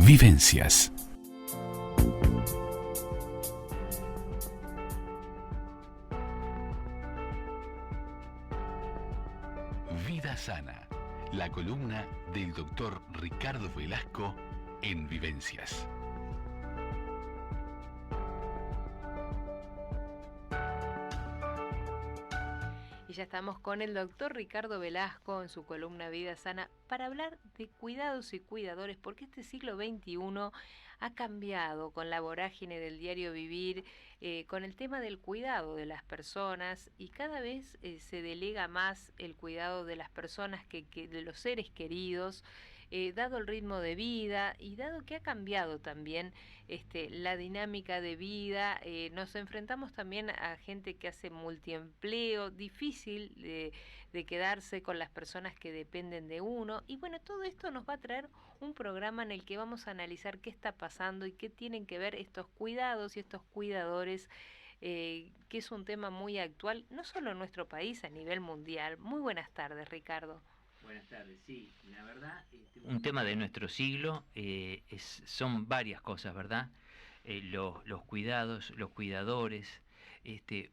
Vivencias. Vida Sana, la columna del doctor Ricardo Velasco en Vivencias. Y ya estamos con el doctor Ricardo Velasco en su columna Vida Sana para hablar de cuidados y cuidadores, porque este siglo XXI ha cambiado con la vorágine del diario vivir, con el tema del cuidado de las personas, y cada vez se delega más el cuidado de las personas de los seres queridos, dado el ritmo de vida y dado que ha cambiado también la dinámica de vida. Nos enfrentamos también a gente que hace multiempleo, difícil de quedarse con las personas que dependen de uno. Y bueno, todo esto nos va a traer un programa en el que vamos a analizar qué está pasando y qué tienen que ver estos cuidados y estos cuidadores, que es un tema muy actual, no solo en nuestro país, a nivel mundial. Muy buenas tardes, Ricardo. Buenas tardes, sí, la verdad, un tema de nuestro siglo son varias cosas, ¿verdad? Los cuidados, los cuidadores,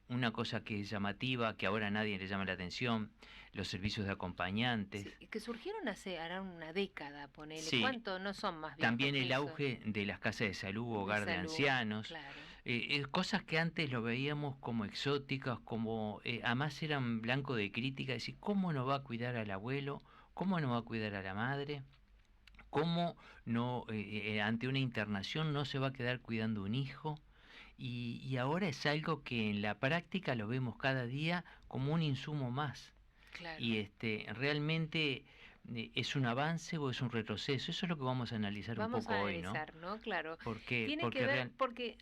una cosa que es llamativa, que ahora a nadie le llama la atención, los servicios de acompañantes. Sí, que surgieron hará una década, ponele. Sí, ¿Cuánto? No son más viejos también el que eso. auge de las casas de salud, hogar de ancianos, claro. Cosas que antes lo veíamos como exóticas, como además eran blanco de crítica, decir, ¿cómo no va a cuidar al abuelo? ¿Cómo no va a cuidar a la madre? ¿Cómo no, ante una internación no se va a quedar cuidando un hijo? Y ahora es algo que en la práctica lo vemos cada día como un insumo más. Claro. Y realmente es un avance o es un retroceso. Eso es lo que vamos a analizar un poco hoy, ¿no? ¿no? Claro. Porque que ver, porque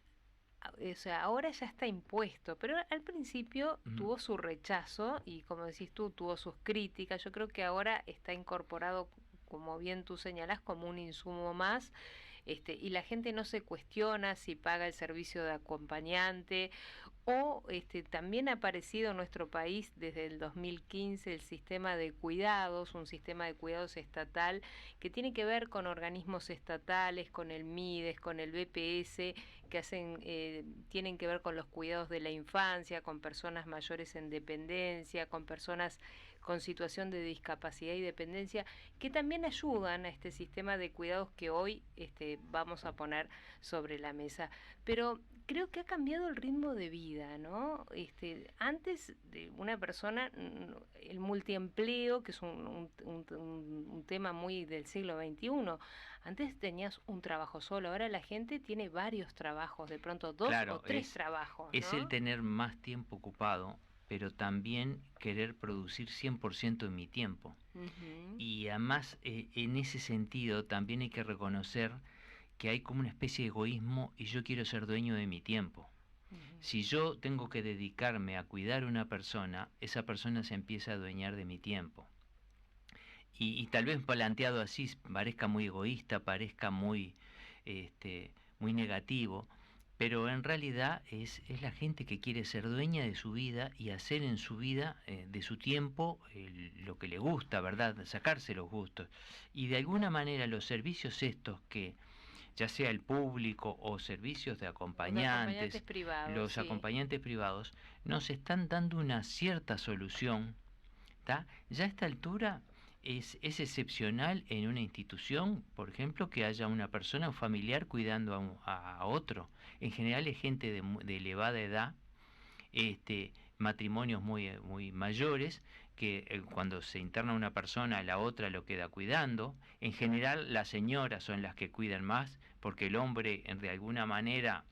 o sea, ahora ya está impuesto, pero al principio tuvo su rechazo y, como decís tú, tuvo sus críticas. Yo creo que ahora está incorporado, como bien tú señalás, como un insumo más, y la gente no se cuestiona si paga el servicio de acompañante. O también ha aparecido en nuestro país desde el 2015 el sistema de cuidados, un sistema de cuidados estatal que tiene que ver con organismos estatales, con el MIDES, con el BPS, que tienen que ver con los cuidados de la infancia, con personas mayores en dependencia, con personas con situación de discapacidad y dependencia, que también ayudan a este sistema de cuidados que hoy vamos a poner sobre la mesa. Pero creo que ha cambiado el ritmo de vida, ¿no? Antes de una persona, el multiempleo, que es un tema muy del siglo XXI, antes tenías un trabajo solo, ahora la gente tiene varios trabajos, de pronto dos o tres trabajos, ¿no? Es el tener más tiempo ocupado, pero también querer producir 100% en mi tiempo. Uh-huh. Y además, en ese sentido, también hay que reconocer que hay como una especie de egoísmo y yo quiero ser dueño de mi tiempo. Uh-huh. Si yo tengo que dedicarme a cuidar a una persona, esa persona se empieza a adueñar de mi tiempo. Y tal vez planteado así parezca muy egoísta, parezca muy negativo, pero en realidad es la gente que quiere ser dueña de su vida y hacer en su vida, de su tiempo, lo que le gusta, ¿verdad? Sacarse los gustos. Y de alguna manera los servicios estos que, ya sea el público o servicios de acompañantes privados, los sí. acompañantes privados, nos están dando una cierta solución, ¿tá? Ya a esta altura es excepcional en una institución, por ejemplo, que haya una persona, un familiar, cuidando a otro. En general es gente de elevada edad, matrimonios muy mayores, que cuando se interna una persona, la otra lo queda cuidando. En general las señoras son las que cuidan más, porque el hombre de alguna manera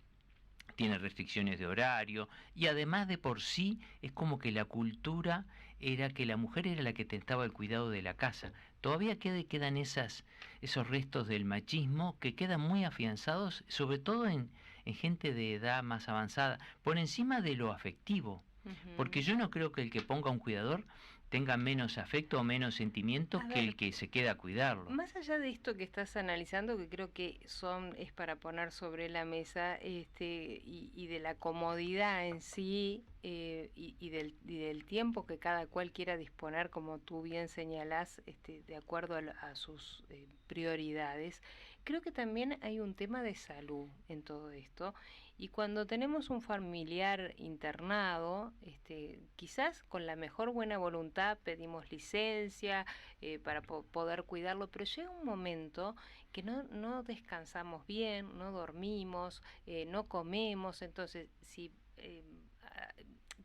tiene restricciones de horario, y además de por sí es como que la cultura era que la mujer era la que tentaba el cuidado de la casa. Todavía quedan esos restos del machismo que quedan muy afianzados, sobre todo en gente de edad más avanzada, por encima de lo afectivo. Porque yo no creo que el que ponga un cuidador tenga menos afecto o menos sentimiento que el que se queda a cuidarlo. Más allá de esto que estás analizando, que creo que es para poner sobre la mesa, y de la comodidad en sí, y del tiempo que cada cual quiera disponer, como tú bien señalás, de acuerdo a sus prioridades, creo que también hay un tema de salud en todo esto. Y cuando tenemos un familiar internado, quizás con la mejor buena voluntad pedimos licencia para poder cuidarlo, pero llega un momento que no descansamos bien, no dormimos, no comemos. Entonces, si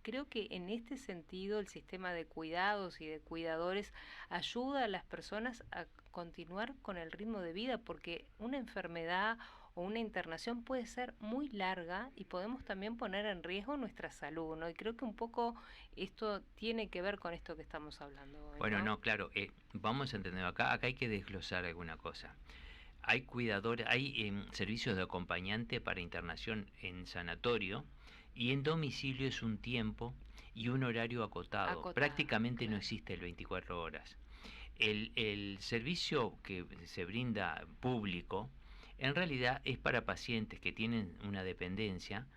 creo que en este sentido el sistema de cuidados y de cuidadores ayuda a las personas a continuar con el ritmo de vida, porque una enfermedad o una internación puede ser muy larga y podemos también poner en riesgo nuestra salud, ¿no? Y creo que un poco esto tiene que ver con esto que estamos hablando hoy, Bueno, ¿no? no, claro, vamos a entender acá hay que desglosar alguna cosa. Hay cuidadores, hay servicios de acompañante para internación en sanatorio, y en domicilio es un tiempo y un horario acotado. Prácticamente no claro. existe el 24 horas. El servicio que se brinda público en realidad es para pacientes que tienen una dependencia,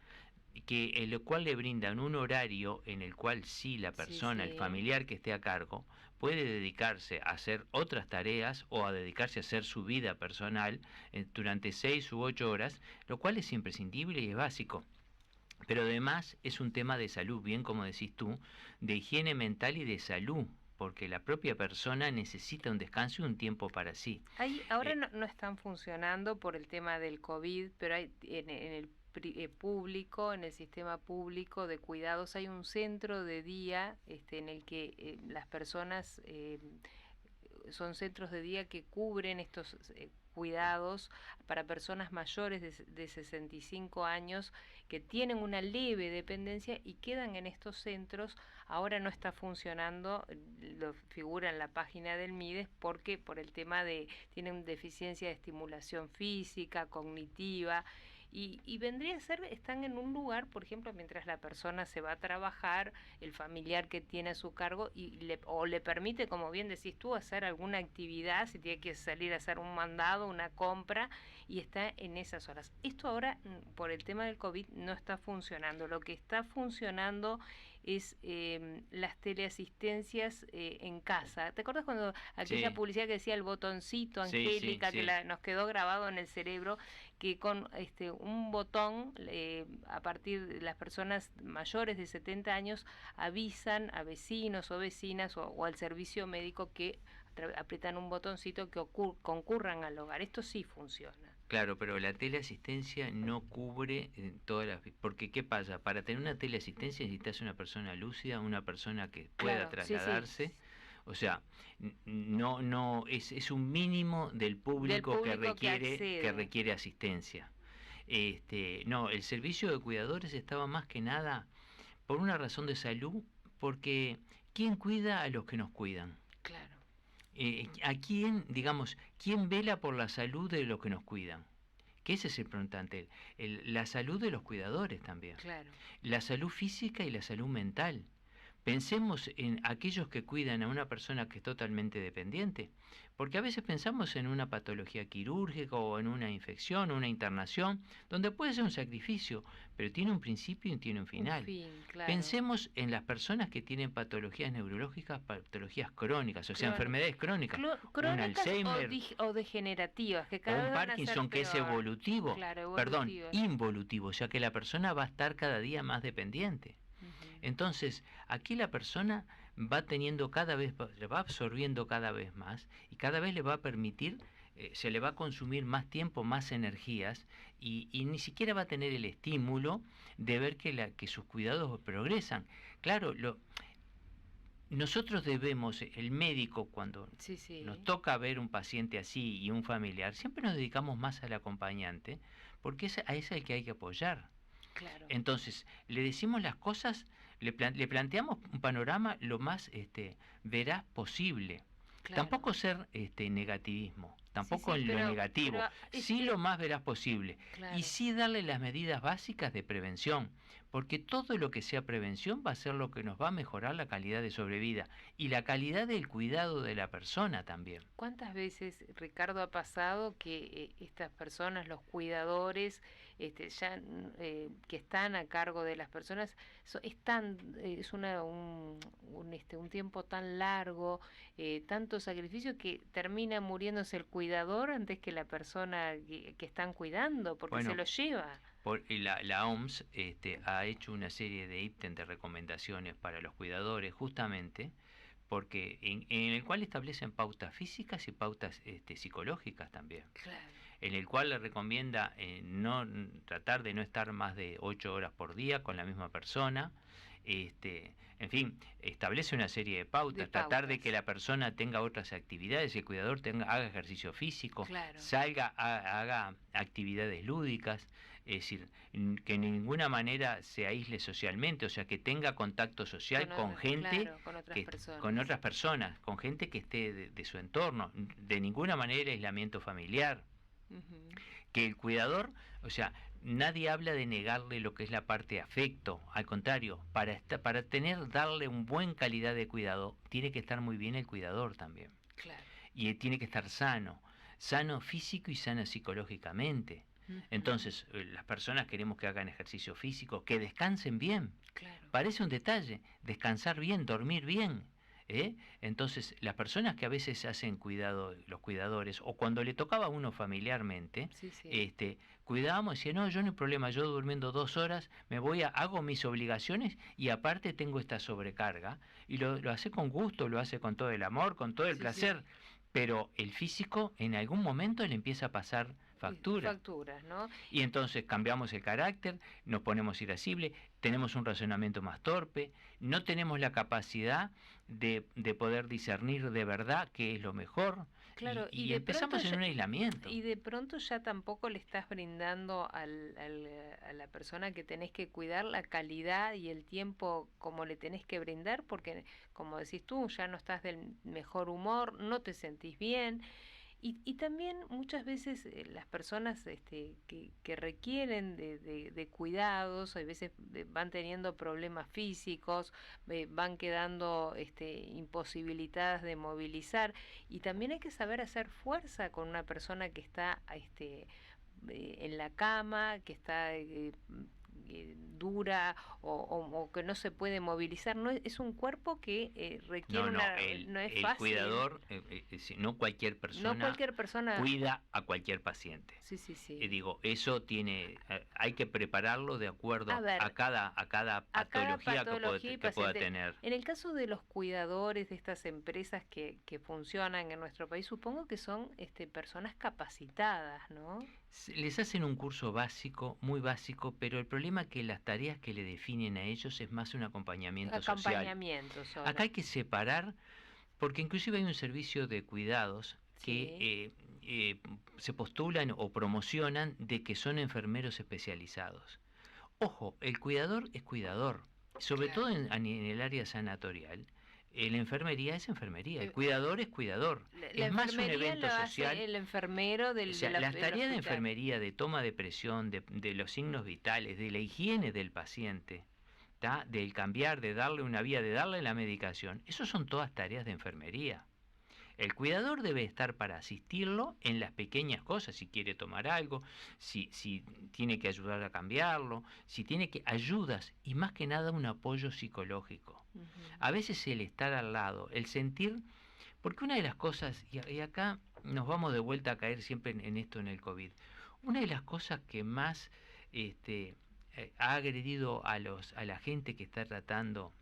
que el cual le brindan un horario en el cual sí la persona, el familiar que esté a cargo, puede dedicarse a hacer otras tareas o a dedicarse a hacer su vida personal durante 6 u 8 horas, lo cual es imprescindible y es básico. Pero además es un tema de salud, bien como decís tú, de higiene mental y de salud, porque la propia persona necesita un descanso y un tiempo para sí. Ahora no están funcionando por el tema del COVID, pero hay en el público, en el sistema público de cuidados, hay un centro de día en el que las personas son centros de día que cubren estos cuidados para personas mayores de 65 años que tienen una leve dependencia y quedan en estos centros. Ahora no está funcionando, lo figura en la página del MIDES, porque por el tema tienen deficiencia de estimulación física, cognitiva. Y vendría a ser, están en un lugar, por ejemplo, mientras la persona se va a trabajar, el familiar que tiene a su cargo o le permite, como bien decís tú, hacer alguna actividad, si tiene que salir a hacer un mandado, una compra, y está en esas horas. Esto ahora, por el tema del COVID, no está funcionando. Lo que está funcionando es las teleasistencias en casa. ¿Te acuerdas cuando aquella publicidad que decía el botoncito, Angélica, que nos quedó grabado en el cerebro, que con un botón, a partir de las personas mayores de 70 años, avisan a vecinos o vecinas o al servicio médico que aprietan un botoncito que concurran al hogar? Esto sí funciona. Claro, pero la teleasistencia no cubre todas las... Porque, ¿qué pasa? Para tener una teleasistencia necesitas una persona lúcida, una persona que pueda trasladarse. Sí. O sea, es un mínimo del público que requiere asistencia. No, el servicio de cuidadores estaba más que nada por una razón de salud, porque ¿quién cuida a los que nos cuidan? Claro. ¿A quién, digamos, quién vela por la salud de los que nos cuidan? Que ese es el importante, la salud de los cuidadores también. Claro. La salud física y la salud mental. Pensemos en aquellos que cuidan a una persona que es totalmente dependiente, porque a veces pensamos en una patología quirúrgica o en una infección o una internación, donde puede ser un sacrificio, pero tiene un principio y tiene un final. Claro. Pensemos en las personas que tienen patologías neurológicas, patologías crónicas, o sea, enfermedades crónicas, un Alzheimer o degenerativas, que cada o un vez Parkinson, que es evolutivo, claro, involutivo, o sea que la persona va a estar cada día más dependiente. Entonces, aquí la persona va teniendo va absorbiendo cada vez más y cada vez le va a permitir, se le va a consumir más tiempo, más energías y ni siquiera va a tener el estímulo de ver que sus cuidados progresan. Claro, nosotros debemos, el médico, cuando nos toca ver un paciente así y un familiar, siempre nos dedicamos más al acompañante, porque a ese es el que hay que apoyar. Claro. Entonces, le decimos las cosas, le planteamos un panorama lo más veraz posible. Claro. Tampoco ser negativismo, tampoco lo negativo, sí lo más veraz posible. Claro. Y sí darle las medidas básicas de prevención, porque todo lo que sea prevención va a ser lo que nos va a mejorar la calidad de sobrevida y la calidad del cuidado de la persona también. ¿Cuántas veces, Ricardo, ha pasado que estas personas, los cuidadores, que están a cargo de las personas, es un tiempo tan largo, tanto sacrificio que termina muriéndose el cuidador antes que la persona que están cuidando, porque se lo lleva. La OMS ha hecho una serie de ítems de recomendaciones para los cuidadores, justamente porque en el cual establecen pautas físicas y pautas psicológicas también. Claro. En el cual le recomienda tratar de no estar más de 8 horas por día con la misma persona. En fin, establece una serie de pautas, tratar de que la persona tenga otras actividades, el cuidador haga ejercicio físico, claro, haga actividades lúdicas, es decir, que de ninguna manera se aísle socialmente, o sea, que tenga contacto social con gente, claro, con otras personas, con gente que esté de su entorno, de ninguna manera aislamiento familiar. Que el cuidador, o sea, nadie habla de negarle lo que es la parte de afecto, al contrario, para darle una buena calidad de cuidado, tiene que estar muy bien el cuidador también. Claro. Y tiene que estar sano físico y sano psicológicamente. Entonces, las personas queremos que hagan ejercicio físico, que descansen bien. Claro. Parece un detalle, descansar bien, dormir bien. Entonces, las personas que a veces hacen cuidado, los cuidadores, o cuando le tocaba a uno familiarmente, cuidábamos, decían, no, yo no hay problema, yo durmiendo 2 horas, hago mis obligaciones y aparte tengo esta sobrecarga, y lo hace con gusto, lo hace con todo el amor, con todo el placer, pero el físico en algún momento le empieza a pasar facturas, ¿no? Y entonces cambiamos el carácter, nos ponemos irascibles, tenemos un razonamiento más torpe, no tenemos la capacidad de poder discernir de verdad qué es lo mejor. Claro, y empezamos en un aislamiento. Y de pronto ya tampoco le estás brindando a la persona que tenés que cuidar la calidad y el tiempo como le tenés que brindar, porque como decís tú, ya no estás del mejor humor, no te sentís bien. Y también muchas veces las personas que requieren de cuidados, a veces van teniendo problemas físicos, van quedando imposibilitadas de movilizar, y también hay que saber hacer fuerza con una persona que está en la cama, que está dura o que no se puede movilizar. No es un cuerpo que requiere no es el fácil. Cuidador, no cualquier persona cuida a cualquier paciente. Sí. Digo, eso hay que prepararlo de acuerdo a cada patología que pueda tener. En el caso de los cuidadores de estas empresas que funcionan en nuestro país, supongo que son personas capacitadas, ¿no? Les hacen un curso básico, muy básico, pero el problema es que las tareas que le definen a ellos es más un acompañamiento social. Solo. Acá hay que separar, porque inclusive hay un servicio de cuidados que se postulan o promocionan de que son enfermeros especializados. Ojo, el cuidador es cuidador, sobre todo en el área sanatorial. La enfermería es enfermería, el cuidador es cuidador. Es más un evento social. El enfermero las tareas de enfermería, de toma de presión, de los signos vitales, de la higiene del paciente, del cambiar, de darle una vía, de darle la medicación, eso son todas tareas de enfermería. El cuidador debe estar para asistirlo en las pequeñas cosas, si quiere tomar algo, si tiene que ayudar a cambiarlo, si tiene que ayudas y más que nada un apoyo psicológico. A veces el estar al lado, el sentir, porque una de las cosas, y acá nos vamos de vuelta a caer siempre en esto en el COVID, una de las cosas que más ha agredido a la gente que está tratando,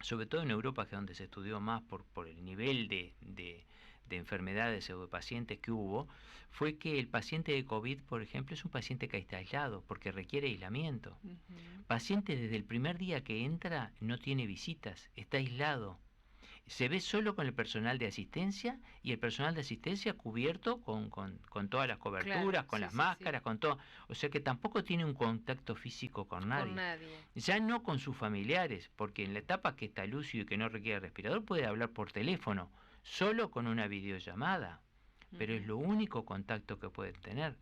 sobre todo en Europa, que es donde se estudió más por el nivel de enfermedades o de pacientes que hubo, fue que el paciente de COVID, por ejemplo, es un paciente que está aislado porque requiere aislamiento. Paciente desde el primer día que entra no tiene visitas, está aislado. Se ve solo con el personal de asistencia y el personal de asistencia cubierto con todas las coberturas, con las máscaras, con todo. O sea que tampoco tiene un contacto físico con nadie. Ya no con sus familiares, porque en la etapa que está lúcido y que no requiere respirador puede hablar por teléfono, solo con una videollamada, pero es lo único contacto que pueden tener.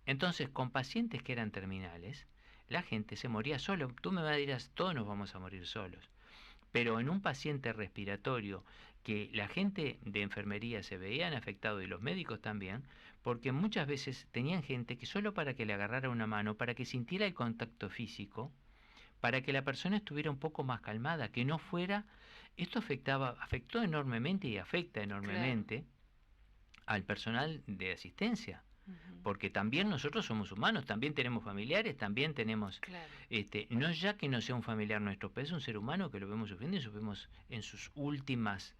Entonces, con pacientes que eran terminales, la gente se moría solo. Tú me dirás, todos nos vamos a morir solos. pero en un paciente respiratorio que la gente de enfermería se veían afectados y los médicos también, porque muchas veces tenían gente que solo para que le agarrara una mano, para que sintiera el contacto físico, para que la persona estuviera un poco más calmada, que no fuera, esto afectó enormemente y afecta enormemente al personal de asistencia, porque también nosotros somos humanos, también tenemos familiares, también tenemos, no ya que no sea un familiar nuestro, pero es un ser humano que lo vemos sufriendo y sufrimos en sus últimas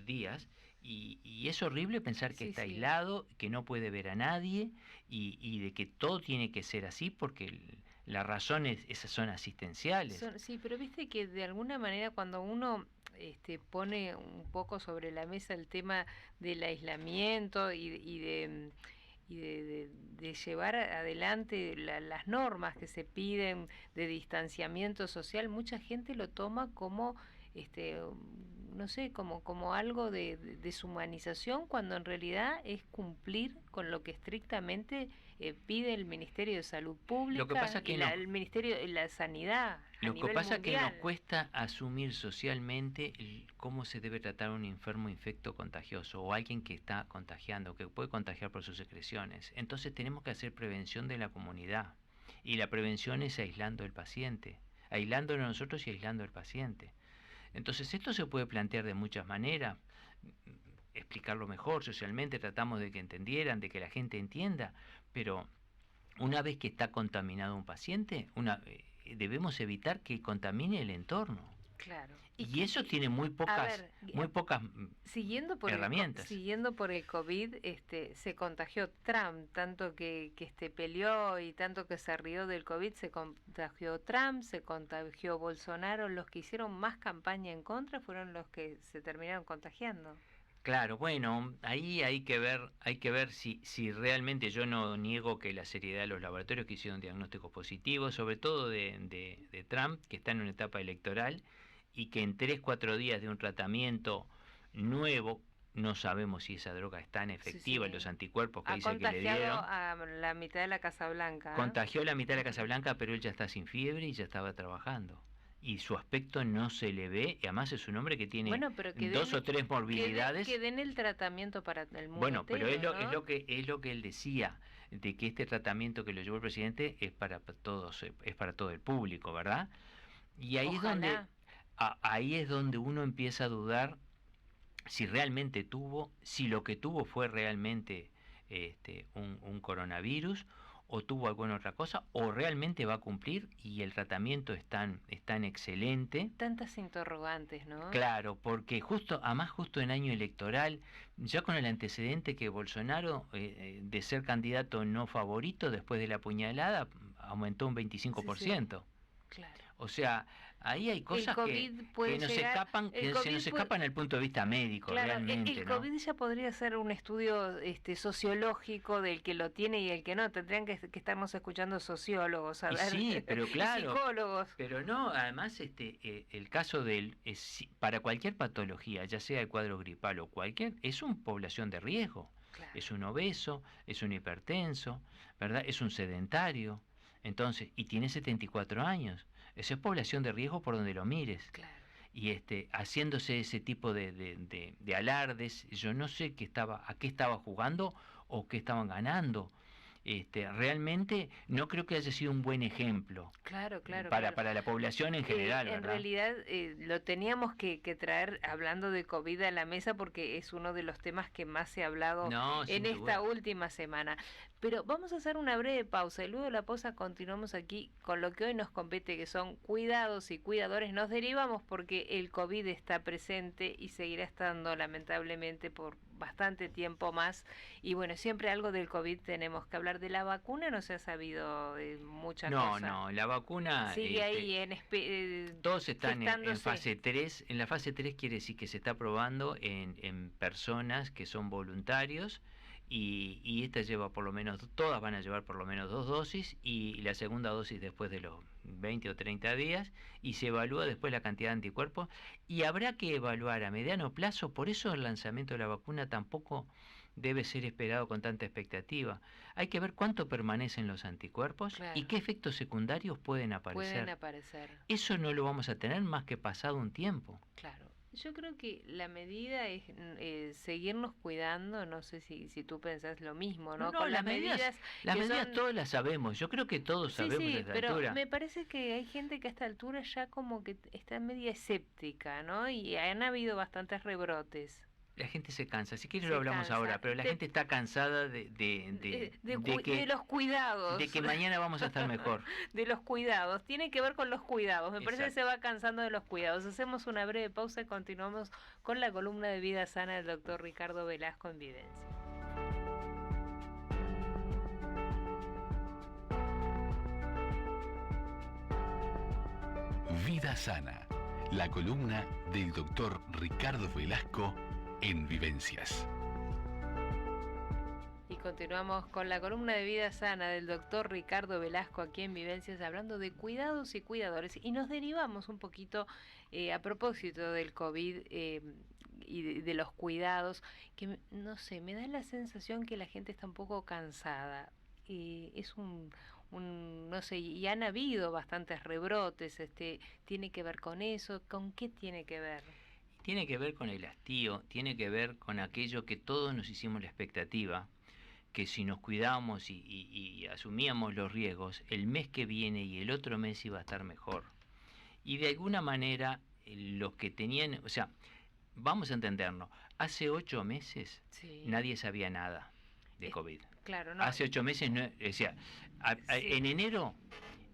días, y es horrible pensar que está aislado, que no puede ver a nadie, y de que todo tiene que ser así, porque las razones esas son asistenciales. Sí, pero viste que de alguna manera cuando uno pone un poco sobre la mesa el tema del aislamiento y de llevar adelante las normas que se piden de distanciamiento social, mucha gente lo toma como no sé, como algo de deshumanización, cuando en realidad es cumplir con lo que estrictamente pide el Ministerio de Salud Pública, lo que pasa que el Ministerio de la Sanidad. Lo que pasa es que mundial. nos cuesta asumir socialmente cómo se debe tratar a un enfermo infecto contagioso o alguien que está contagiando, que puede contagiar por sus secreciones. Entonces tenemos que hacer prevención de la comunidad, y la prevención es aislando al paciente, aislándolo nosotros y aislando al paciente. Entonces esto se puede plantear de muchas maneras, explicarlo mejor socialmente, tratamos de que entendieran, de que la gente entienda, pero una vez que está contaminado un paciente, debemos evitar que contamine el entorno. Claro. Y eso tiene muy pocas herramientas. Siguiendo por el COVID, se contagió Trump, tanto que peleó y tanto que se rió del COVID, se contagió Trump, se contagió Bolsonaro. Los que hicieron más campaña en contra fueron los que se terminaron contagiando. Claro, bueno, ahí hay que ver si realmente, yo no niego que la seriedad de los laboratorios que hicieron diagnósticos positivos, sobre todo de Trump, que está en una etapa electoral, y que en 3-4 días de un tratamiento nuevo, no sabemos si esa droga es tan efectiva, los anticuerpos que dice que le dieron. A la mitad de la Casa Blanca. Contagió a la mitad de la Casa Blanca, pero él ya está sin fiebre y ya estaba trabajando. Y su aspecto no se le ve, y además es un hombre que tiene 2 o 3 morbilidades. Que den el tratamiento para el mundo. Bueno, entero, pero ¿no? es lo que él decía, de que este tratamiento que lo llevó el presidente es para todos, es para todo el público, ¿verdad? Y ahí ahí es donde uno empieza a dudar si realmente si lo que tuvo fue realmente un coronavirus, o tuvo alguna otra cosa, o realmente va a cumplir y el tratamiento es tan excelente. Tantas interrogantes, ¿no? Claro, porque justo en año electoral, ya con el antecedente que Bolsonaro, de ser candidato no favorito después de la puñalada, aumentó un 25%. Claro. O sea, ahí hay cosas que se nos escapan al punto de vista médico, claro, realmente. El COVID ya podría ser un estudio sociológico del que lo tiene y el que no. Tendrían que estarnos escuchando sociólogos, a ver, sí, pero claro, psicólogos. Pero no, además el caso para cualquier patología, ya sea el cuadro gripal o es una población de riesgo. Claro. Es un obeso, es un hipertenso, ¿verdad? Es un sedentario. Entonces, y tiene 74 años. Esa es población de riesgo por donde lo mires. Claro. Y haciéndose ese tipo de alardes, yo no sé a qué estaba jugando o qué estaban ganando. Realmente no creo que haya sido un buen ejemplo para la población en general. En realidad lo teníamos que traer hablando de COVID a la mesa, porque es uno de los temas que más se ha hablado en esta última semana. Pero vamos a hacer una breve pausa y luego de la pausa continuamos aquí con lo que hoy nos compete, que son cuidados y cuidadores. Nos derivamos porque el COVID está presente y seguirá estando lamentablemente por bastante tiempo más. Y bueno, siempre algo del COVID tenemos que hablar. De la vacuna no se ha sabido muchas cosas. No, la vacuna sigue ahí todos están en fase 3. En la fase 3 quiere decir que se está probando en personas que son voluntarios, y esta lleva todas van a llevar por lo menos 2 dosis, y la segunda dosis después de los 20 o 30 días, y se evalúa después la cantidad de anticuerpos, y habrá que evaluar a mediano plazo. Por eso el lanzamiento de la vacuna tampoco debe ser esperado con tanta expectativa. Hay que ver cuánto permanecen los anticuerpos Claro. y qué efectos secundarios pueden aparecer. Pueden aparecer. Eso no lo vamos a tener más que pasado un tiempo. Claro. Yo creo que la medida es seguirnos cuidando, no sé si tú pensás lo mismo, ¿no? No, Con las las medidas Las que medidas son- todas las sabemos, yo creo que todos Sí, sabemos sí, a esta pero altura. me parece que hay gente que a esta altura ya como que está media escéptica, ¿no? Y han habido bastantes rebrotes. La gente se cansa, si quieres Se lo hablamos cansa. ahora, pero la gente está cansada de Los cuidados. de que mañana vamos a estar mejor. De los cuidados, tiene que ver con los cuidados, me parece que Exacto. se va cansando de los cuidados. Hacemos una breve pausa y continuamos con la columna de Vida Sana del doctor Ricardo Velasco en Vivencia. Vida Sana, la columna del doctor Ricardo Velasco en Vivencias. Y continuamos con la columna de Vida Sana del doctor Ricardo Velasco aquí en Vivencias, hablando de cuidados y cuidadores. Y nos derivamos un poquito a propósito del COVID y de los cuidados, que no sé, me da la sensación que la gente está un poco cansada. Es no sé, y han habido bastantes rebrotes, tiene que ver con eso. ¿Con qué tiene que ver? Tiene que ver con el hastío, tiene que ver con aquello que todos nos hicimos la expectativa, que si nos cuidamos y asumíamos los riesgos, el mes que viene y el otro mes iba a estar mejor. Y de alguna manera, los que tenían, o sea, vamos a entendernos, hace 8 meses Sí. nadie sabía nada de COVID. Claro, no. Hace 8 meses, no, o sea, Sí. en enero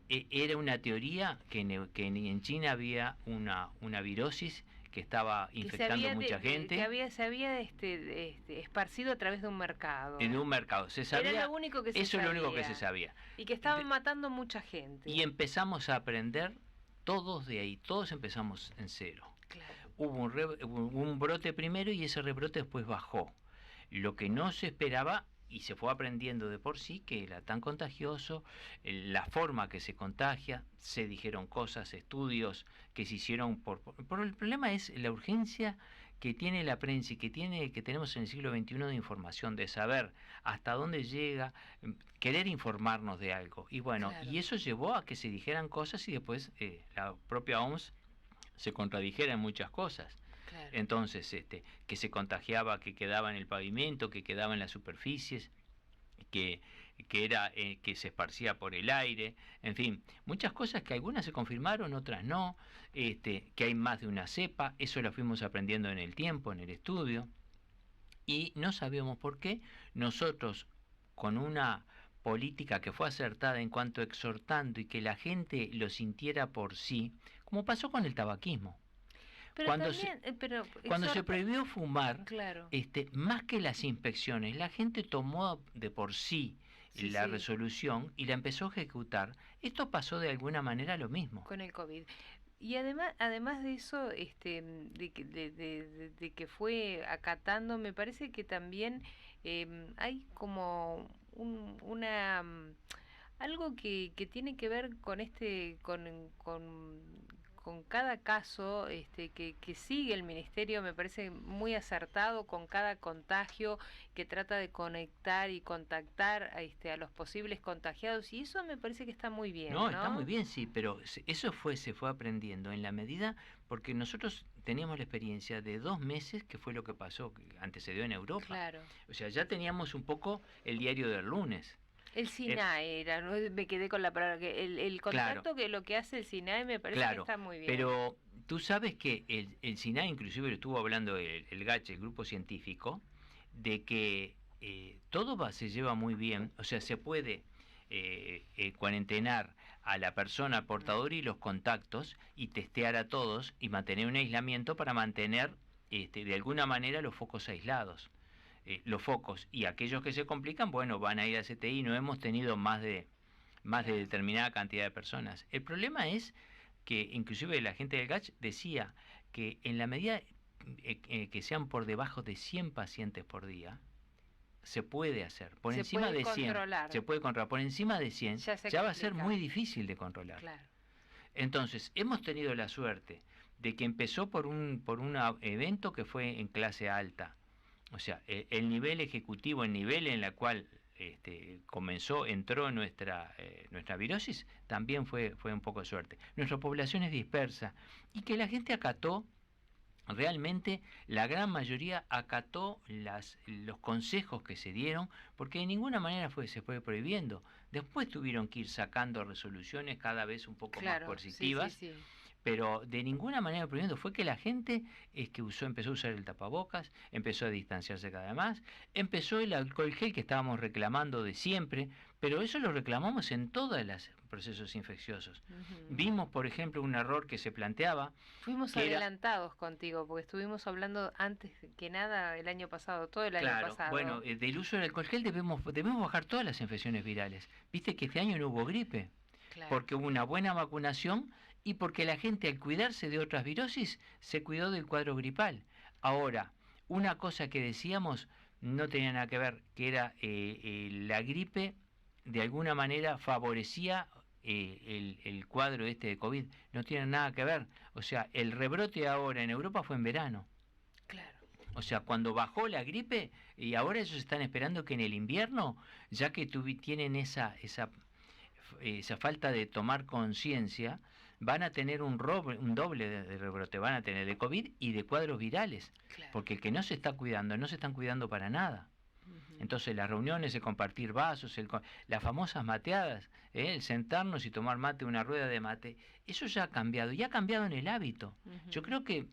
era una teoría que en China había una virosis que estaba infectando a mucha gente. Que se había esparcido a través de un mercado. En un mercado. Se sabía, Era lo único que se eso sabía. es lo único que se sabía. Y que estaban matando mucha gente. Y empezamos a aprender todos de ahí, todos empezamos en cero. Claro. Hubo un brote primero y ese rebrote después bajó. Lo que no se esperaba, y se fue aprendiendo de por sí, que era tan contagioso, la forma que se contagia, se dijeron cosas, estudios que se hicieron por el problema es la urgencia que tiene la prensa y que tenemos en el siglo XXI de información, de saber hasta dónde llega, querer informarnos de algo. Y bueno, Claro. y eso llevó a que se dijeran cosas y después la propia OMS se contradijera en muchas cosas. Claro. Entonces, que se contagiaba, que quedaba en el pavimento, que quedaba en las superficies, que se esparcía por el aire, en fin, muchas cosas que algunas se confirmaron, otras no, que hay más de una cepa, eso lo fuimos aprendiendo en el tiempo, en el estudio, y no sabíamos por qué nosotros, con una política que fue acertada en cuanto exhortando y que la gente lo sintiera por sí, como pasó con el tabaquismo. Pero Cuando también, Cuando se prohibió fumar, Claro. Más que las inspecciones, la gente tomó de por sí Sí, la sí. resolución y la empezó a ejecutar. Esto pasó de alguna manera lo mismo. Con el COVID. Y además de eso, de que fue acatando, me parece que también hay como algo que tiene que ver con cada caso que sigue el ministerio, me parece muy acertado con cada contagio, que trata de conectar y contactar a los posibles contagiados, y eso me parece que está muy bien. No, ¿no? está muy bien, sí, pero eso se fue aprendiendo en la medida, porque nosotros teníamos la experiencia de 2 meses, que fue lo que pasó, que antecedió en Europa. Claro. O sea, ya teníamos un poco el diario del lunes. El SINAE era, ¿no? Me quedé con la palabra, que el contacto, Claro. que lo que hace el SINAE me parece Claro, que está muy bien. pero tú sabes que el SINAE, inclusive lo estuvo hablando el GACH, el grupo científico, de que todo se lleva muy bien, o sea, se puede cuarentenar a la persona portadora y los contactos y testear a todos y mantener un aislamiento para mantener de alguna manera los focos aislados. Los focos y aquellos que se complican, bueno, van a ir a CTI, no hemos tenido más de determinada cantidad de personas. El problema es que inclusive la gente del GACH decía que en la medida que sean por debajo de 100 pacientes por día, se puede hacer. Por Se encima puede de 100 controlar. se puede controlar. Por encima de 100 Ya va a ser complica. muy difícil de controlar. Claro. Entonces, hemos tenido la suerte de que empezó por un evento que fue en clase alta, O sea, el nivel ejecutivo, el nivel en el cual entró nuestra virosis, también fue un poco de suerte. Nuestra población es dispersa y que la gente acató, realmente la gran mayoría acató los consejos que se dieron, porque de ninguna manera se fue prohibiendo. Después tuvieron que ir sacando resoluciones cada vez un poco más coercitivas. Sí. Pero de ninguna manera prohibiendo. Fue que la gente empezó a usar el tapabocas, empezó a distanciarse cada vez más, empezó el alcohol gel que estábamos reclamando de siempre, pero eso lo reclamamos en todos los procesos infecciosos. Vimos, por ejemplo, un error que se planteaba. Fuimos adelantados contigo, porque estuvimos hablando antes que nada el año pasado, todo el año pasado. Bueno, del uso del alcohol gel debemos bajar todas las infecciones virales. Viste que este año no hubo gripe, porque hubo una buena vacunación y porque la gente, al cuidarse de otras virosis, se cuidó del cuadro gripal. Ahora, una cosa que decíamos no tenía nada que ver, que era la gripe de alguna manera favorecía el cuadro de COVID. No tiene nada que ver. O sea, el rebrote ahora en Europa fue en verano. Claro. O sea, cuando bajó la gripe, y ahora ellos están esperando que en el invierno, ya que tienen esa falta de tomar conciencia, van a tener un doble de rebrote, van a tener de COVID y de cuadros virales, porque el que no se está cuidando, no se están cuidando para nada. Entonces las reuniones, el compartir vasos, las famosas mateadas, el sentarnos y tomar mate, una rueda de mate, eso ya ha cambiado, y ha cambiado en el hábito. Yo creo que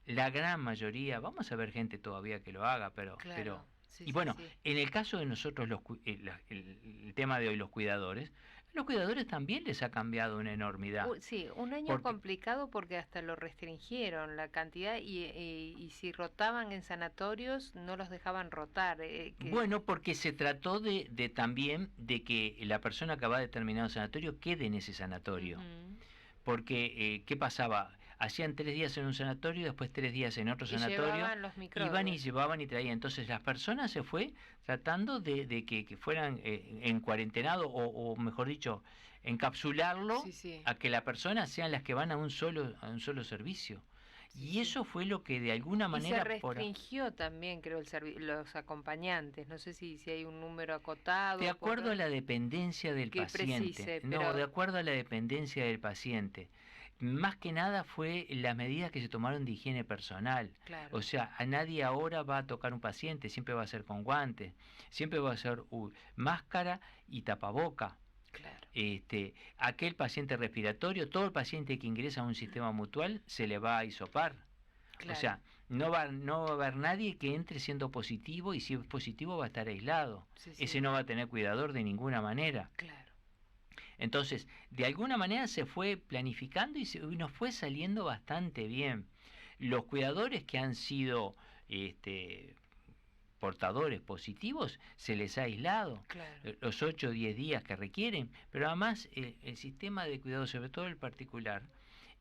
la gran mayoría, vamos a ver gente todavía que lo haga, pero Sí, y bueno, sí. en el caso de nosotros, el tema de hoy, los cuidadores también les ha cambiado una enormidad. Sí, un año complicado porque hasta lo restringieron la cantidad y si rotaban en sanatorios no los dejaban rotar. Bueno, porque se trató también de que la persona que va a determinado sanatorio quede en ese sanatorio. Porque, ¿qué pasaba? Hacían 3 días en un sanatorio, después 3 días en otro sanatorio, iban y llevaban y traían. Entonces las personas se fue tratando de que fueran en cuarentenado o mejor dicho, encapsularlo a que las personas sean las que van a un solo servicio. Y eso fue lo que de alguna manera... Y se restringió también, creo, los acompañantes. No sé si hay un número acotado. De acuerdo a la dependencia del paciente. No, de acuerdo a la dependencia del paciente. Más que nada fue las medidas que se tomaron de higiene personal. Claro. O sea, a nadie ahora va a tocar un paciente, siempre va a ser con guantes, siempre va a ser máscara y tapaboca. Claro. Aquel paciente respiratorio, todo el paciente que ingresa a un sistema mutual se le va a hisopar. Claro. O sea, no va a haber nadie que entre siendo positivo, y si es positivo va a estar aislado. Ese no va a tener cuidador de ninguna manera. Claro. Entonces, de alguna manera se fue planificando y nos fue saliendo bastante bien. Los cuidadores que han sido portadores positivos se les ha aislado, los 8 o 10 días que requieren, pero además el sistema de cuidado, sobre todo el particular,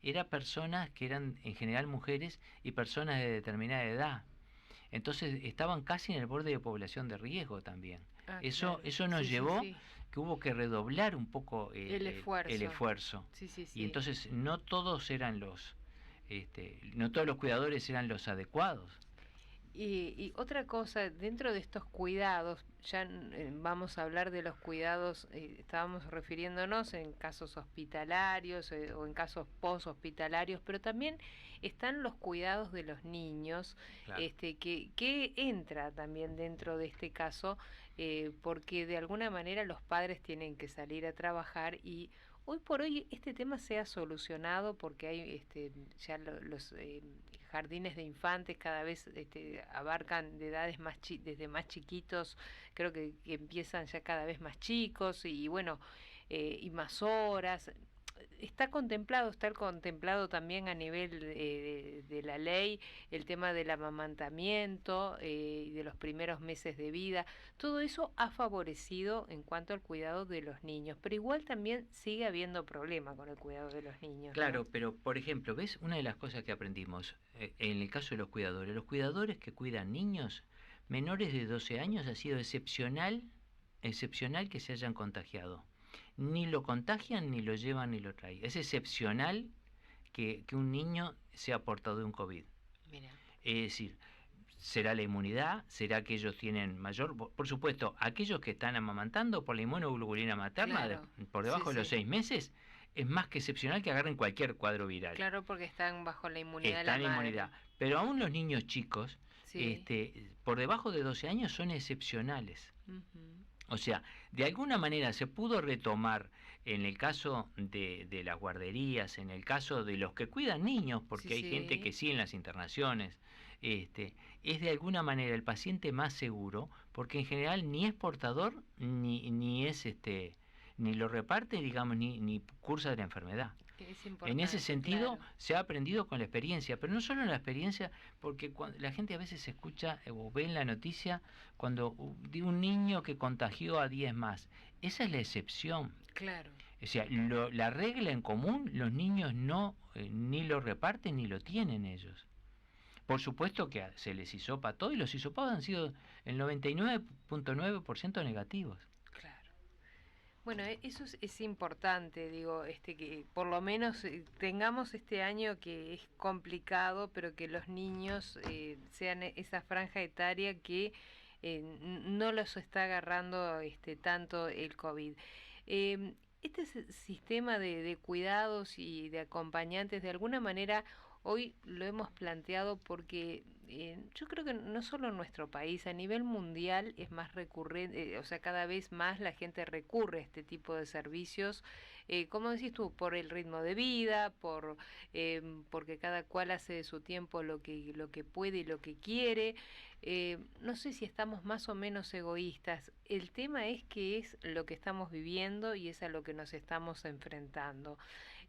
era personas que eran en general mujeres y personas de determinada edad. Entonces estaban casi en el borde de población de riesgo también. Eso nos llevó que hubo que redoblar un poco el esfuerzo. Y entonces no todos eran no todos los cuidadores eran los adecuados. Y otra cosa, dentro de estos cuidados, ya vamos a hablar de los cuidados, estábamos refiriéndonos en casos hospitalarios o en casos post-hospitalarios, pero también están los cuidados de los niños, claro. Que entra también dentro de este caso, porque de alguna manera los padres tienen que salir a trabajar y hoy por hoy este tema se ha solucionado porque hay ya los jardines de infantes cada vez abarcan de edades desde más chiquitos, creo que empiezan ya cada vez más chicos y bueno, y más horas. Está contemplado también a nivel de la ley el tema del amamantamiento y de los primeros meses de vida. Todo eso ha favorecido en cuanto al cuidado de los niños, pero igual también sigue habiendo problema con el cuidado de los niños. Claro, ¿no? Pero por ejemplo, ¿ves? Una de las cosas que aprendimos en el caso de los cuidadores que cuidan niños menores de 12 años ha sido excepcional que se hayan contagiado. Ni lo contagian, ni lo llevan, ni lo traen. Es excepcional que un niño sea portador de un COVID. Mira. Es decir, ¿Será la inmunidad? ¿Será que ellos tienen mayor? Por supuesto, aquellos que están amamantando por la inmunoglobulina materna, Claro. por debajo Sí, de los sí. 6 meses, es más que excepcional que agarren cualquier cuadro viral. Claro, porque están bajo la inmunidad de la Están en madre. inmunidad. Pero aún los niños chicos, Sí. por debajo de 12 años, son excepcionales. Ujú. O sea, de alguna manera se pudo retomar en el caso de las guarderías, en el caso de los que cuidan niños, porque Sí, hay gente que sí. sí en las internaciones, es de alguna manera el paciente más seguro, porque en general ni es portador, ni es ni lo reparte, digamos, ni cursa la enfermedad. Es En ese importante, sentido, claro. se ha aprendido con la experiencia, pero no solo en la experiencia, porque cuando la gente a veces escucha o ve en la noticia cuando de un niño que contagió a 10 más. Esa es la excepción. Claro. O sea, la regla en común, los niños no ni lo reparten ni lo tienen ellos. Por supuesto que se les hisopa todo y los hisopados han sido el 99.9% negativos. Claro. Bueno, eso es importante, digo, que por lo menos tengamos este año que es complicado, pero que los niños sean esa franja etaria que no los está agarrando tanto el COVID. Este sistema de cuidados y de acompañantes, de alguna manera, hoy lo hemos planteado porque yo creo que no solo en nuestro país, a nivel mundial es más recurrente, o sea, cada vez más la gente recurre a este tipo de servicios, como decís tú, por el ritmo de vida, porque cada cual hace de su tiempo lo que puede y lo que quiere. No sé si estamos más o menos egoístas. El tema es que es lo que estamos viviendo y es a lo que nos estamos enfrentando.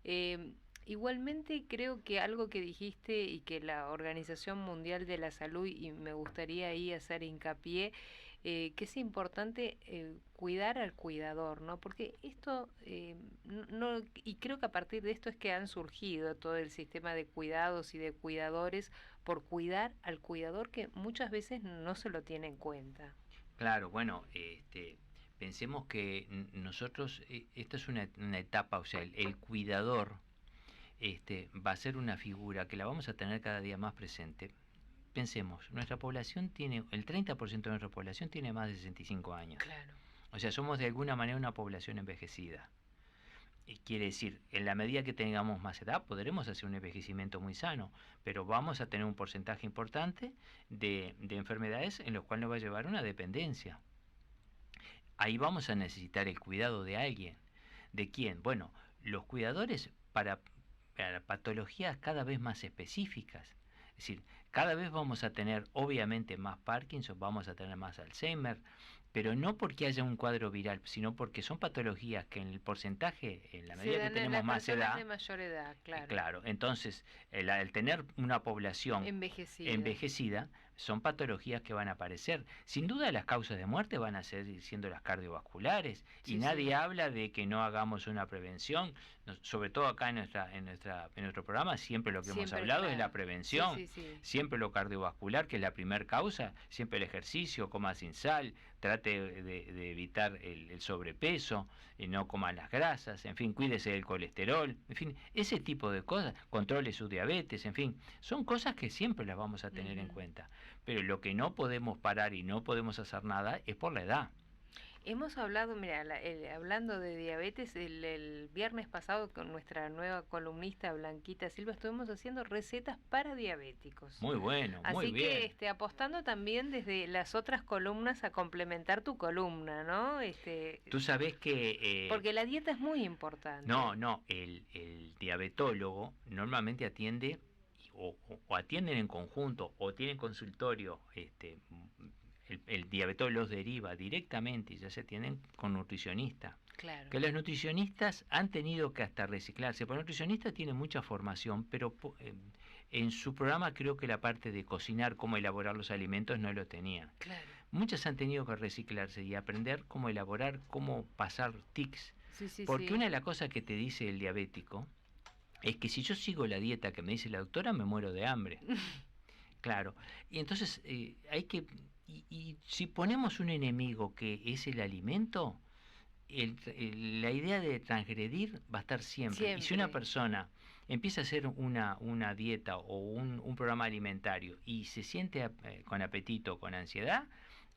Eh, Igualmente creo que algo que dijiste y que la Organización Mundial de la Salud, y me gustaría ahí hacer hincapié, que es importante cuidar al cuidador, ¿no? Porque esto, y creo que a partir de esto es que han surgido todo el sistema de cuidados y de cuidadores por cuidar al cuidador que muchas veces no se lo tiene en cuenta. Claro, bueno, pensemos que nosotros, esta es una etapa, o sea, el cuidador va a ser una figura que la vamos a tener cada día más presente. Pensemos, nuestra población el 30% de nuestra población tiene más de 65 años. Claro. O sea, somos de alguna manera una población envejecida. Y quiere decir, en la medida que tengamos más edad, podremos hacer un envejecimiento muy sano, pero vamos a tener un porcentaje importante de enfermedades en los cuales nos va a llevar una dependencia. Ahí vamos a necesitar el cuidado de alguien. ¿De quién? Bueno, los cuidadores para patologías cada vez más específicas. Es decir, cada vez vamos a tener obviamente más Parkinson, vamos a tener más Alzheimer, pero no porque haya un cuadro viral, sino porque son patologías que en el porcentaje, en la medida que tenemos más edad, de mayor edad, claro. Claro, entonces el tener una población envejecida son patologías que van a aparecer. Sin duda las causas de muerte van a ser siendo las cardiovasculares, y nadie habla de que no hagamos una prevención, sobre todo acá en nuestro programa siempre lo que hemos hablado es la prevención, siempre lo cardiovascular, que es la primera causa, siempre el ejercicio, coma sin sal, trate de evitar el sobrepeso, no coma las grasas, en fin, cuídese del colesterol, en fin, ese tipo de cosas, controle su diabetes, en fin, son cosas que siempre las vamos a tener en cuenta. Pero lo que no podemos parar y no podemos hacer nada es por la edad. Hemos hablado, mira, hablando de diabetes, el viernes pasado con nuestra nueva columnista Blanquita Silva estuvimos haciendo recetas para diabéticos. Muy bueno, muy bien. Así que apostando también desde las otras columnas a complementar tu columna, ¿no? Tú sabés que... porque la dieta es muy importante. No, el diabetólogo normalmente atiende o atienden en conjunto o tienen consultorio, el diabetólogo los deriva directamente y ya se atienden con nutricionista. Claro. Que los nutricionistas han tenido que hasta reciclarse, porque el nutricionista tiene mucha formación, pero en su programa creo que la parte de cocinar, cómo elaborar los alimentos no lo tenían. Claro. Muchas han tenido que reciclarse y aprender cómo elaborar, cómo pasar tics. Porque una de las cosas que te dice el diabético es que si yo sigo la dieta que me dice la doctora, me muero de hambre. Claro. Y entonces hay que... Y si ponemos un enemigo que es el alimento, la idea de transgredir va a estar siempre. Y si una persona empieza a hacer una dieta o un programa alimentario y se siente con apetito, con ansiedad,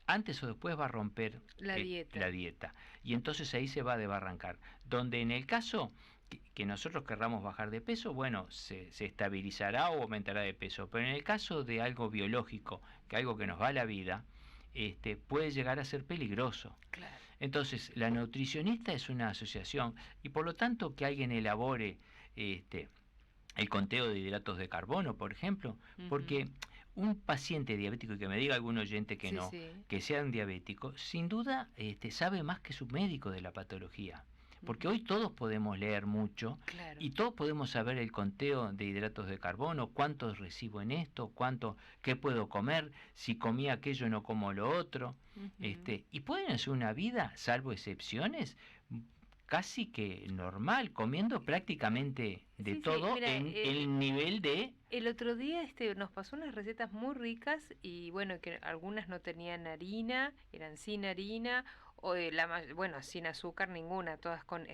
antes o después va a romper La dieta. la dieta. Y entonces ahí se va a desbarrancar. Donde en el caso que nosotros querramos bajar de peso, bueno, se estabilizará o aumentará de peso. Pero en el caso de algo biológico, que algo que nos va a la vida, puede llegar a ser peligroso. Claro. Entonces, la nutricionista es una asociación y por lo tanto que alguien elabore el conteo de hidratos de carbono, por ejemplo, porque un paciente diabético, y que me diga algún oyente que no, que sea un diabético, sin duda sabe más que su médico de la patología. Porque hoy todos podemos leer mucho y todos podemos saber el conteo de hidratos de carbono, cuántos recibo en esto, qué puedo comer, si comí aquello no como lo otro. Y pueden hacer una vida, salvo excepciones, casi que normal, comiendo prácticamente de todo. Mira, en el nivel de... El otro día nos pasó unas recetas muy ricas y bueno, que algunas no tenían harina, eran sin harina, o bueno, sin azúcar ninguna, todas con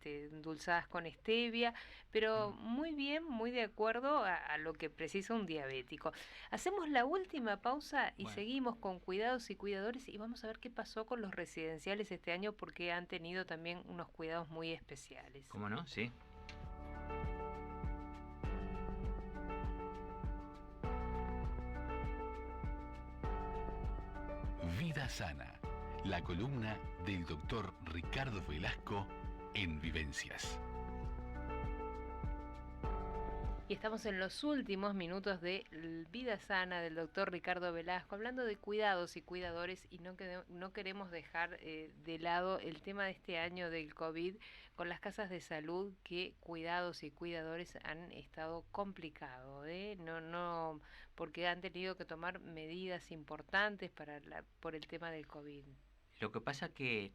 endulzadas con stevia, pero muy bien, muy de acuerdo a lo que precisa un diabético. Hacemos la última pausa y seguimos con cuidados y cuidadores y vamos a ver qué pasó con los residenciales este año porque han tenido también unos cuidados muy especiales. ¿Cómo no? Sí. Vida Sana, la columna del doctor Ricardo Velasco en Vivencias. Y estamos en los últimos minutos de Vida Sana del doctor Ricardo Velasco, hablando de cuidados y cuidadores, y no queremos dejar de lado el tema de este año del COVID con las casas de salud, que cuidados y cuidadores han estado complicados, no porque han tenido que tomar medidas importantes por el tema del COVID. Lo que pasa que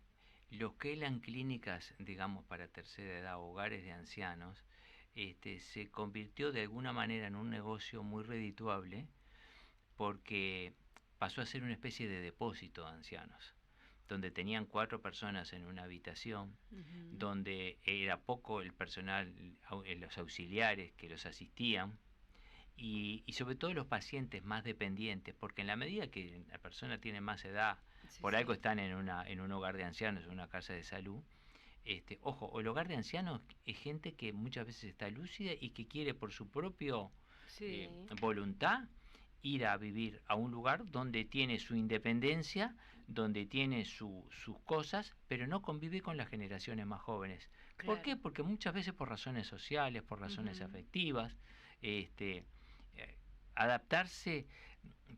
los que eran clínicas, digamos, para tercera edad, hogares de ancianos, se convirtió de alguna manera en un negocio muy redituable porque pasó a ser una especie de depósito de ancianos, donde tenían 4 personas en una habitación, donde era poco el personal, los auxiliares que los asistían, y sobre todo los pacientes más dependientes, porque en la medida que la persona tiene más edad, por algo están en un hogar de ancianos, en una casa de salud. Ojo, el hogar de ancianos es gente que muchas veces está lúcida y que quiere por su propio voluntad ir a vivir a un lugar donde tiene su independencia, donde tiene sus cosas, pero no convive con las generaciones más jóvenes. Claro. ¿Por qué? Porque muchas veces por razones sociales, por razones afectivas, adaptarse.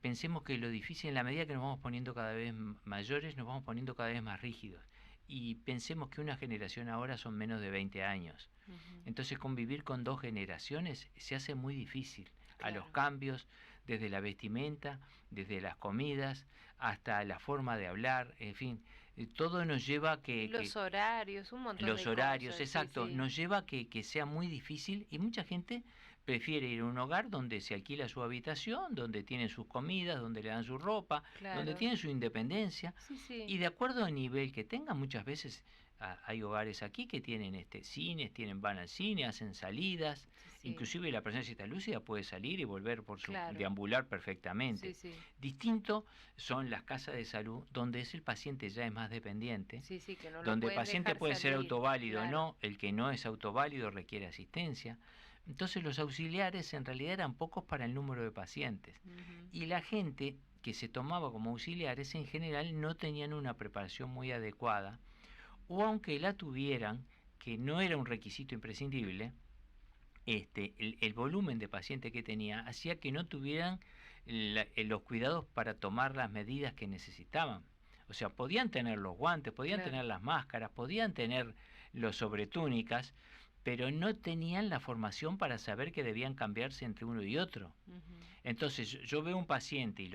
Pensemos que lo difícil, en la medida que nos vamos poniendo cada vez mayores, nos vamos poniendo cada vez más rígidos. Y pensemos que una generación ahora son menos de 20 años. Entonces convivir con 2 generaciones se hace muy difícil. Claro. A los cambios, desde la vestimenta, desde las comidas, hasta la forma de hablar, en fin, todo nos lleva a que... Los horarios, un montón de cosas. Los horarios, exacto, nos lleva a que sea muy difícil y mucha gente prefiere ir a un hogar donde se alquila su habitación, donde tienen sus comidas, donde le dan su ropa, donde tienen su independencia. Y de acuerdo al nivel que tengan, muchas veces hay hogares aquí que tienen cines, van al cine, hacen salidas. Inclusive la persona si está lúcida puede salir y volver por su deambular perfectamente. Distinto son las casas de salud donde el paciente ya es más dependiente, que no donde el paciente puede salir, ser autoválido o no, el que no es autoválido requiere asistencia. Entonces los auxiliares en realidad eran pocos para el número de pacientes. Y la gente que se tomaba como auxiliares en general no tenían una preparación muy adecuada, o aunque la tuvieran, que no era un requisito imprescindible, el volumen de pacientes que tenía hacía que no tuvieran los cuidados para tomar las medidas que necesitaban. O sea, podían tener los guantes, podían tener las máscaras, podían tener los sobretúnicas, pero no tenían la formación para saber que debían cambiarse entre uno y otro. Entonces yo veo un paciente y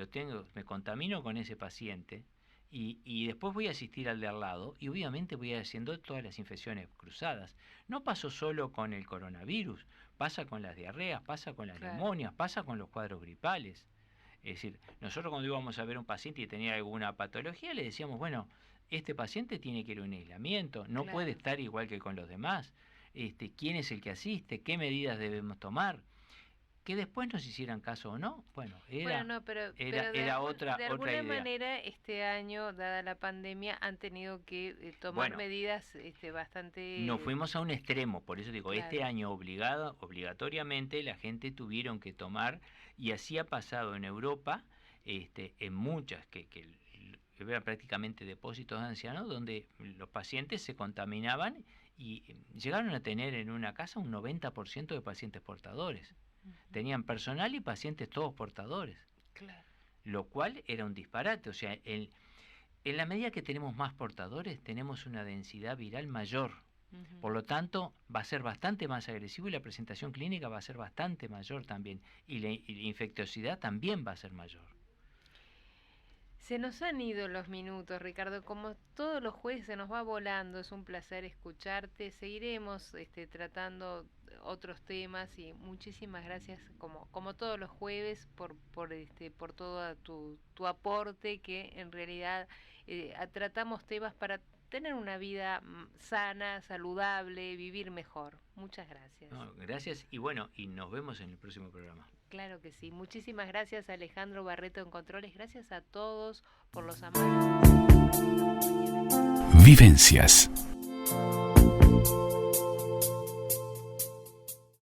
me contamino con ese paciente y después voy a asistir al de al lado y obviamente voy haciendo todas las infecciones cruzadas. No pasó solo con el coronavirus, pasa con las diarreas, pasa con las neumonias, pasa con los cuadros gripales. Es decir, nosotros cuando íbamos a ver a un paciente y tenía alguna patología le decíamos, bueno, este paciente tiene que ir a un aislamiento, no puede estar igual que con los demás. quién es el que asiste, qué medidas debemos tomar. Que después nos hicieran caso o no, bueno, era otra alguna idea. manera este año, dada la pandemia, han tenido que tomar medidas bastante... Nos fuimos a un extremo, por eso digo, claro. Este año obligatoriamente la gente tuvieron que tomar, y así ha pasado en Europa, en muchas, que eran prácticamente depósitos de ancianos, donde los pacientes se contaminaban y llegaron a tener en una casa un 90% de pacientes portadores. Tenían personal y pacientes todos portadores. Claro. Lo cual era un disparate. O sea, en la medida que tenemos más portadores, tenemos una densidad viral mayor. Por lo tanto, va a ser bastante más agresivo y la presentación clínica va a ser bastante mayor también. Y la infectiosidad también va a ser mayor. Se nos han ido los minutos, Ricardo. Como todos los jueves se nos va volando. Es un placer escucharte. Seguiremos tratando otros temas y muchísimas gracias como todos los jueves por todo tu aporte, que en realidad tratamos temas para tener una vida sana, saludable, vivir mejor. Muchas gracias. No, gracias y bueno, y nos vemos en el próximo programa. Claro que sí. Muchísimas gracias, Alejandro Barreto en Controles. Gracias a todos por los amables. Vivencias.